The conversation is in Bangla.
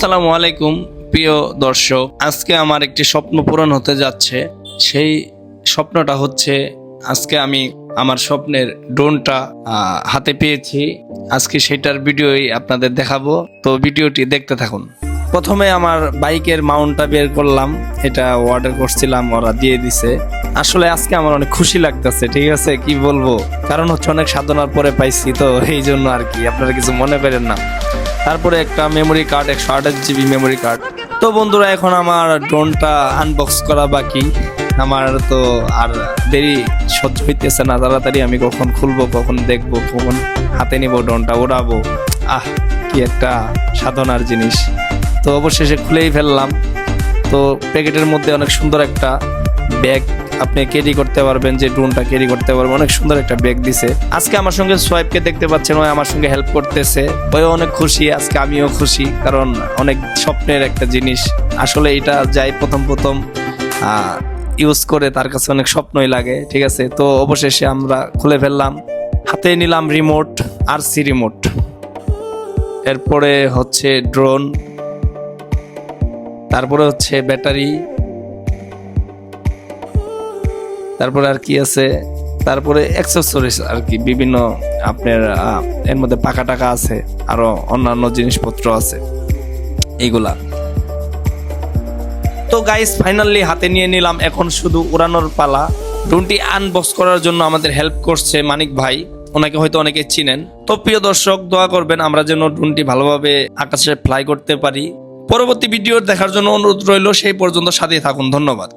আসসালামু আলাইকুম প্রিয় দর্শক, আজকে আমার একটি স্বপ্ন পূরণ হতে যাচ্ছে। সেই স্বপ্নটা হচ্ছে আজকে আমি আমার স্বপ্নের ড্রোনটা হাতে পেয়েছি। আজকে সেটার ভিডিওই আপনাদের দেখাবো, তো ভিডিওটি দেখতে থাকুন। প্রথমে আমার বাইকের মাউন্টটা বের করলাম, এটা অর্ডার করছিলাম, ওরা দিয়ে দিছে। আসলে আজকে আমার অনেক খুশি লাগতেছে, ঠিক আছে, কি বলবো, কারণ হচ্ছে অনেক সাধনার পরে পাইছি, তো এই জন্য আর কি, আপনারা কিছু মনে করেন না। তারপরে একটা memory card, 128 GB memory card. তো বন্ধুরা, এখন আমার ড্রোনটা আনবক্স করা বাকি। আমার তো আর দেরি সহ্য হইতেছে না, তাড়াতাড়ি আমি কখন খুলবো, কখন দেখবো, কখন হাতে নিব, ড্রোনটা উড়াবো। কি একটা সাধনার জিনিস। তো অবশেষে খুলেই ফেললাম। তো প্যাকেটের মধ্যে অনেক সুন্দর একটা ব্যাগ, আপনি ক্যারি করতে পারবেন, যে ড্রোনটা ক্যারি করতে পারবেন, অনেক সুন্দর একটা ব্যাগ দিছে। আজকে আমার সঙ্গে সোয়াইপকে দেখতে পাচ্ছেন, ওই আমার সঙ্গে হেল্প করতেছে, ওই অনেক খুশি। আজকে আমিও খুশি, কারণ অনেক স্বপ্নের একটা জিনিস। আসলে এটা যাই প্রথম ইউজ করে, তার কাছে অনেক স্বপ্নই লাগে, ঠিক আছে। তো অবশেষে আমরা খুলে ফেললাম, হাতে নিলাম রিমোট, RC রিমোট, এরপরে হচ্ছে ড্রোন, তারপরে হচ্ছে ব্যাটারি, তারপরে আর কি আছে, তারপরে অ্যাক্সেসরিজ আর কি, বিভিন্ন আপনার এর মধ্যে পাকা টাকা আছে, আরো অন্যান্য জিনিসপত্র আছে এইগুলা। তো গাইস, ফাইনালি হাতে নিয়ে নিলাম, এখন শুধু উড়ানোর পালা। ড্রোনটি আনবক্স করার জন্য আমাদের হেল্প করছে মানিক ভাই, ওনাকে হয়তো অনেকে চিনেন। তো প্রিয় দর্শক, দোয়া করবেন আমরা যেন ড্রোনটি ভালোভাবে আকাশে ফ্লাই করতে পারি। পরবর্তী ভিডিও দেখার জন্য অনুরোধ রইল, সেই পর্যন্ত সাথে থাকুন। ধন্যবাদ।